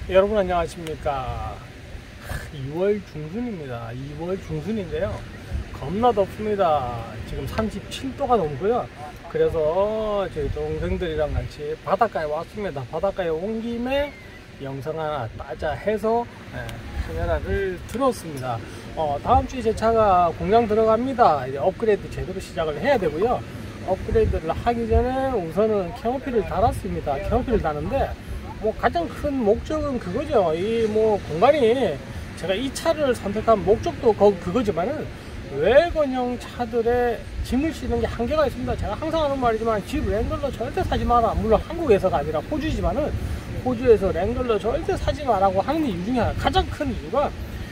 여러분 안녕하십니까. 2월 중순입니다. 2월 중순인데요, 겁나 덥습니다. 지금 37도가 넘고요. 그래서 저희 동생들이랑 같이 바닷가에 왔습니다. 바닷가에 온 김에 영상 하나 따자 해서 카메라를 들었습니다. 다음 주에 제 차가 공장 들어갑니다. 이제 업그레이드 제대로 시작을 해야 되고요. 업그레이드를 하기 전에 우선은 캐노피를 달았습니다. 캐노피를 다는데 가장 큰 목적은 그거죠. 이 공간이, 제가 이 차를 선택한 목적도 그거지만은 외건형 차들의 짐을 싣는 게 한계가 있습니다. 제가 항상 하는 말이지만 집 랭글러 절대 사지 마라. 물론 한국에서가 아니라 호주이지만은 호주에서 랭글러 절대 사지 마라고 하는 이유 중에 가장 큰 이유가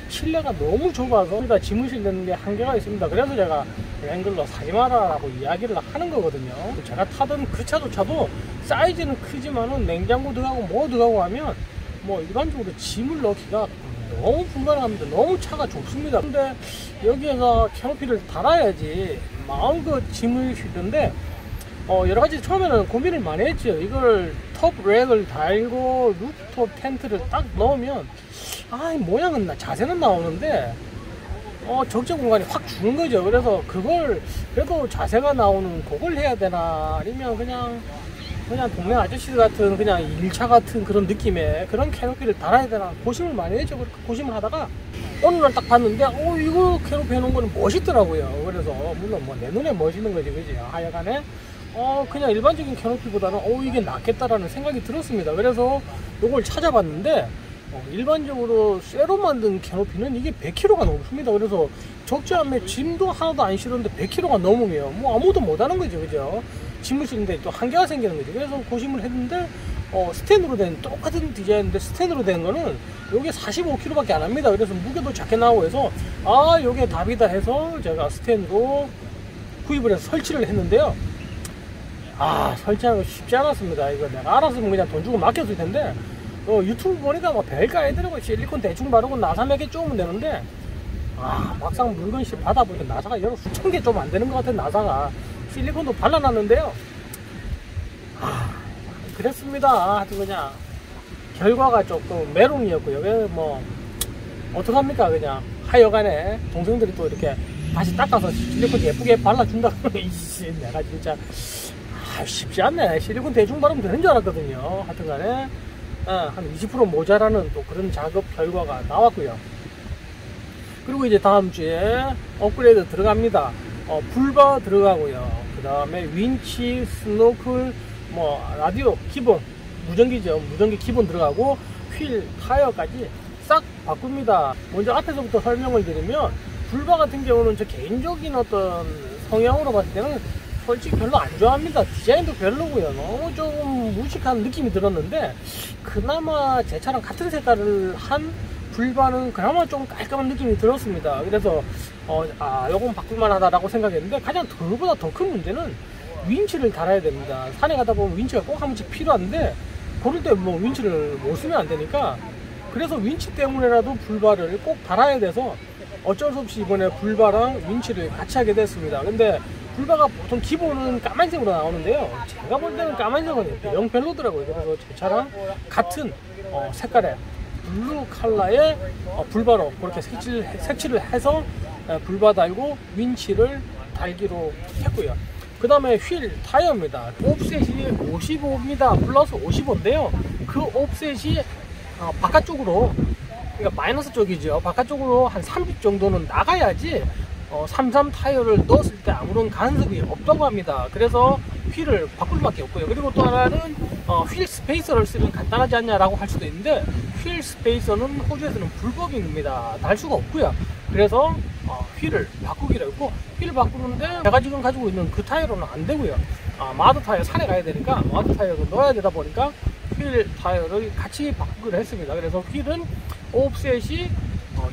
실내가 너무 좁아서 우리가 짐을 싣는 게 한계가 있습니다. 그래서 제가 랭글러 사지 마라라고 이야기를 하는 거거든요. 제가 타던 그 차조차도 사이즈는 크지만은 냉장고 들어가고 뭐 들어가고 하면 일반적으로 짐을 넣기가 너무 불가능합니다. 너무 차가 좁습니다. 근데 여기에서 캐노피를 달아야지 마음껏 짐을 싣는데 여러가지 처음에는 고민을 많이 했죠. 이걸 톱 랙을 달고 루프톱 텐트를 딱 넣으면 모양은 자세는 나오는데 적재 공간이 확 죽은 거죠. 그래서 그걸 그래도 자세가 나오는 그걸 해야 되나, 아니면 그냥 동네 아저씨 같은 그냥 1차 같은 그런 느낌의 그런 캐노피를 달아야 되나 고심을 많이 했죠. 그렇게 고심을 하다가 어느 날 딱 봤는데 이거 캐노피 해놓은 거는 멋있더라고요. 그래서 물론 내 눈에 멋있는 거지, 그지? 하여간에 그냥 일반적인 캐노피보다는 이게 낫겠다라는 생각이 들었습니다. 그래서 이걸 찾아봤는데 일반적으로 쇠로 만든 캐노피는 이게 100kg가 넘습니다. 그래서 적재함에 짐도 하나도 안 실었는데 100kg가 넘으면 아무도 못하는 거죠, 그죠? 짐을 싣는데 또 한계가 생기는 거죠. 그래서 고심을 했는데 스텐으로 된 똑같은 디자인인데 스텐으로 된 거는 요게 45kg밖에 안 합니다. 그래서 무게도 작게 나오고 해서 요게 답이다 해서 제가 스텐으로 구입을 해서 설치를 했는데요. 설치하는 거 쉽지 않았습니다. 이거 내가 알았으면 그냥 돈 주고 맡겼을 텐데 유튜브 보니까 별거 아니더라고요. 실리콘 대충 바르고 나사 몇 개 쪼으면 되는데 막상 물건실 받아보니까 나사가 여러 수천 개 좀 안 되는 것 같은 나사가 실리콘도 발라놨는데요. 그랬습니다. 하여튼 그냥 결과가 조금 메롱이었고요. 왜 어떡합니까. 그냥 하여간에 동생들이 또 이렇게 다시 닦아서 실리콘 예쁘게 발라준다 그러면 이씨 내가 진짜 쉽지 않네. 실리콘 대충 바르면 되는 줄 알았거든요. 하여튼간에 한 20% 모자라는 또 그런 작업 결과가 나왔고요. 그리고 이제 다음 주에 업그레이드 들어갑니다. 불바 들어가고요. 그 다음에 윈치, 스노클, 라디오 기본, 무전기죠. 무전기 기본 들어가고 휠, 타이어까지 싹 바꿉니다. 먼저 앞에서부터 설명을 드리면 불바 같은 경우는 저 개인적인 어떤 성향으로 봤을 때는 솔직히 별로 안 좋아합니다. 디자인도 별로고요. 너무 좀 무식한 느낌이 들었는데 그나마 제 차랑 같은 색깔을 한 불바는 그나마 좀 깔끔한 느낌이 들었습니다. 그래서 요건 바꿀만 하다라고 생각했는데 가장 그거보다 더 큰 문제는 윈치를 달아야 됩니다. 산에 가다 보면 윈치가 꼭 한 번씩 필요한데 그럴 때 윈치를 못 쓰면 안 되니까, 그래서 윈치 때문에라도 불바를 꼭 달아야 돼서 어쩔 수 없이 이번에 불바랑 윈치를 같이 하게 됐습니다. 근데 불바가 보통 기본은 까만색으로 나오는데요, 제가 볼 때는 까만색은 영 별로더라고요. 그래서 제 차랑 같은 색깔의 블루 컬러의 불바로 그렇게 색칠을 해서 불바 달고 윈치를 달기로 했고요. 그 다음에 휠, 타이어입니다. 옵셋이 55입니다. 플러스 55인데요 그 옵셋이 바깥쪽으로, 그러니까 마이너스 쪽이죠. 바깥쪽으로 한 30 정도는 나가야지 33 타이어를 넣었을 때 아무런 간섭이 없다고 합니다. 그래서 휠을 바꿀 수밖에 없고요. 그리고 또 하나는 휠 스페이서를 쓰면 간단하지 않냐라고 할 수도 있는데 휠 스페이서는 호주에서는 불법입니다. 달 수가 없고요. 그래서 휠을 바꾸기로 했고, 휠을 바꾸는데 제가 지금 가지고 있는 그 타이어로는 안 되고요. 마드 타이어, 산에 가야 되니까 마드 타이어도 넣어야 되다 보니까 휠 타이어를 같이 바꾸기로 했습니다. 그래서 휠은 옵셋이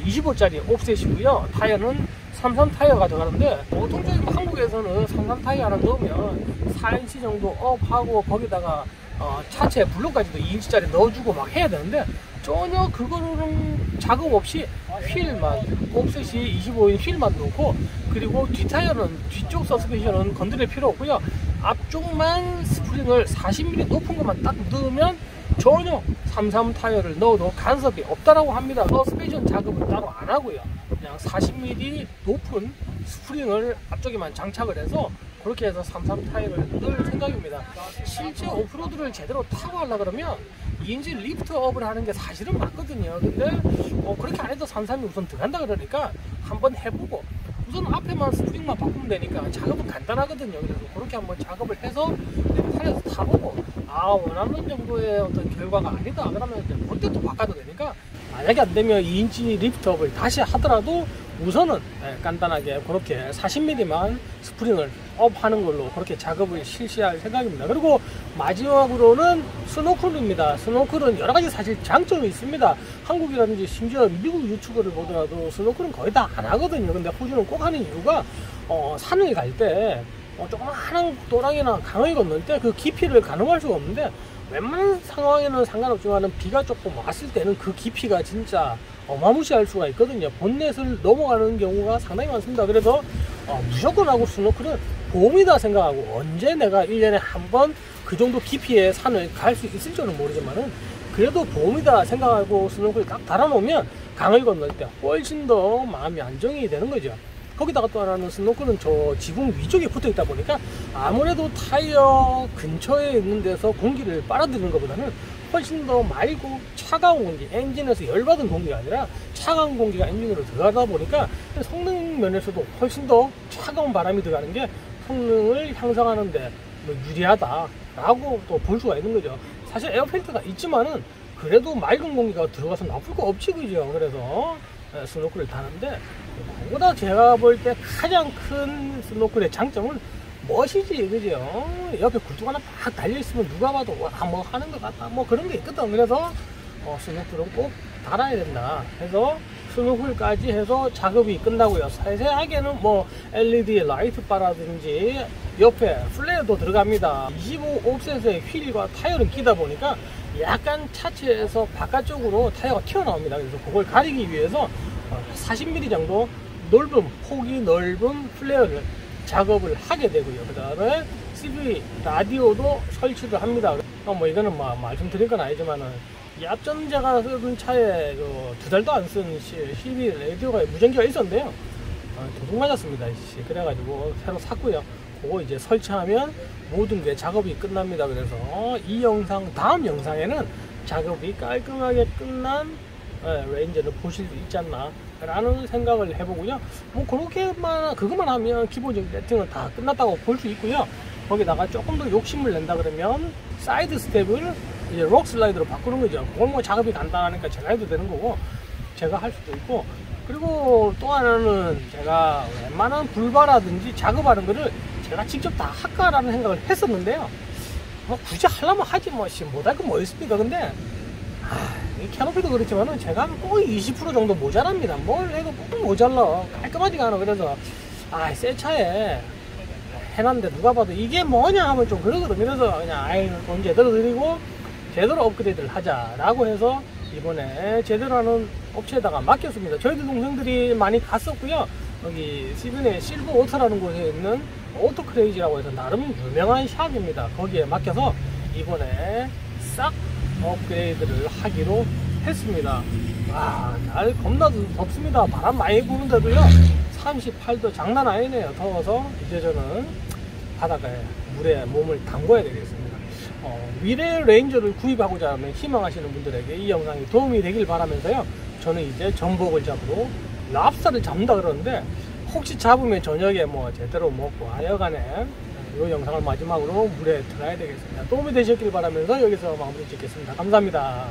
25짜리 옵셋이고요. 타이어는 33 타이어가 들어가는데 보통적인 한국에서는 33 타이어 하나 넣으면 4인치 정도 업하고 거기다가 차체 블록까지도 2인치짜리 넣어주고 막 해야 되는데 전혀 그거는 작업 없이 휠만, 옵셋이 25인 휠만 넣고, 그리고 뒷타이어는, 뒤쪽 서스펜션은 건드릴 필요 없고요. 앞쪽만 스프링을 40mm 높은 것만 딱 넣으면 전혀 33 타이어를 넣어도 간섭이 없다라고 합니다. 서스펜션 작업은 따로 안 하고요. 그냥 40mm 높은 스프링을 앞쪽에만 장착을 해서 그렇게 해서 33 타이어를 넣을 생각입니다. 실제 오프로드를 제대로 타고 하려 그러면 2인치 리프트업을 하는 게 사실은 맞거든요. 근데 그렇게 안 해도 33이 우선 들어간다 그러니까 한번 해보고 우선 앞에만 스프링만 바꾸면 되니까 작업은 간단하거든요. 그래서 그렇게 한번 작업을 해서 타려서 타보고 원하는 정도의 어떤 결과가 아니다 그러면 이제 그때 또 바꿔도 되니까, 만약에 안 되면 2인치 리프트업을 다시 하더라도 우선은 간단하게 그렇게 40mm만 스프링을 업 하는 걸로 그렇게 작업을 실시할 생각입니다. 그리고 마지막으로는 스노클입니다. 스노클은 여러가지 사실 장점이 있습니다. 한국이라든지 심지어 미국 유튜브를 보더라도 스노클은 거의 다 안 하거든요. 근데 호주는 꼭 하는 이유가 산을 갈 때 조그마한 도랑이나 강을 건널 때 그 깊이를 가늠할 수가 없는데, 웬만한 상황에는 상관없지만 비가 조금 왔을 때는 그 깊이가 진짜 어마무시할 수가 있거든요. 본넷을 넘어가는 경우가 상당히 많습니다. 그래서 무조건 하고 스노클은 보험이다 생각하고, 언제 내가 1년에 한 번 그 정도 깊이의 산을 갈 수 있을지는 모르지만은 그래도 보험이다 생각하고 스노클 딱 달아놓으면 강을 건널 때 훨씬 더 마음이 안정이 되는 거죠. 거기다가 또 하나는 스노클은 저 지붕 위쪽에 붙어 있다 보니까 아무래도 타이어 근처에 있는 데서 공기를 빨아들이는 것보다는 훨씬 더 맑고 차가운 공기, 엔진에서 열받은 공기가 아니라 차가운 공기가 엔진으로 들어가다 보니까 성능 면에서도 훨씬 더 차가운 바람이 들어가는 게 성능을 향상하는데 유리하다라고 또 볼 수가 있는 거죠. 사실 에어필터가 있지만은 그래도 맑은 공기가 들어가서 나쁠 거 없지, 그죠? 그래서 스노클을 타는데, 그보다 제가 볼 때 가장 큰 스노클의 장점은 멋이지, 그죠? 옆에 굴뚝 하나 팍 달려있으면 누가 봐도 뭐 하는 것 같다, 뭐 그런 게 있거든. 그래서 스노클은 꼭 달아야 된다 해서 스노클까지 해서 작업이 끝나고요. 세세하게는 뭐 LED 라이트 바라든지 옆에 플레어도 들어갑니다. 25옵셋의 휠과 타이어를 끼다 보니까 약간 차체에서 바깥쪽으로 타이어가 튀어나옵니다. 그래서 그걸 가리기 위해서 40mm 정도 폭이 넓은 플레어를 작업을 하게 되고요. 그 다음에 CV 라디오도 설치를 합니다. 뭐 이거는 말씀드릴 건 아니지만은 이 앞전 제가 쓰던 차에 두 달도 안 쓴 CV 라디오가 무전기가 있었는데요. 도둑 맞았습니다. 그래가지고 새로 샀고요. 그거 이제 설치하면 모든 게 작업이 끝납니다. 그래서 이 영상, 다음 영상에는 작업이 깔끔하게 끝난 레인저를 보실 수 있지 않나 라는 생각을 해보고요. 뭐 그것만 하면 기본적인 세팅은 다 끝났다고 볼 수 있고요. 거기다가 조금 더 욕심을 낸다 그러면 사이드 스텝을 이제 록 슬라이드로 바꾸는 거죠. 그건 뭐 작업이 간단하니까 제가 해도 되는 거고, 제가 할 수도 있고. 그리고 또 하나는 제가 웬만한 불바라든지 작업하는 거를 제가 직접 다 할까라는 생각을 했었는데요. 굳이 하려면 하지 못할 건 뭐 있습니까? 근데 이 캐노피도 그렇지만은 제가 거의 20% 정도 모자랍니다. 뭘 해도 꼭 모자라, 깔끔하지가 않아. 그래서 새 차에 해놨는데 누가 봐도 이게 뭐냐 하면 좀 그러거든. 그래서 그냥 돈 제대로 드리고 제대로 업그레이드를 하자라고 해서 이번에 제대로 하는 업체에다가 맡겼습니다. 저희들 동생들이 많이 갔었고요. 여기 시드니의 실버 오토라는 곳에 있는 오토크레이지라고 해서 나름 유명한 샵입니다. 거기에 맡겨서 이번에 싹 업그레이드를 하기로 했습니다. 날 겁나 덥습니다. 바람 많이 부는데도요. 38도 장난 아니네요. 더워서 이제 저는 바닷가에 물에 몸을 담궈야 되겠습니다. 미래 레인저를 구입하고자 하는 희망하시는 분들에게 이 영상이 도움이 되길 바라면서요. 저는 이제 전복을 잡으러 랍스타를 잡는다 그러는데, 혹시 잡으면 저녁에 뭐 제대로 먹고 하여간에 이 영상을 마지막으로 물에 들어야 되겠습니다. 도움이 되셨길 바라면서 여기서 마무리 짓겠습니다. 감사합니다.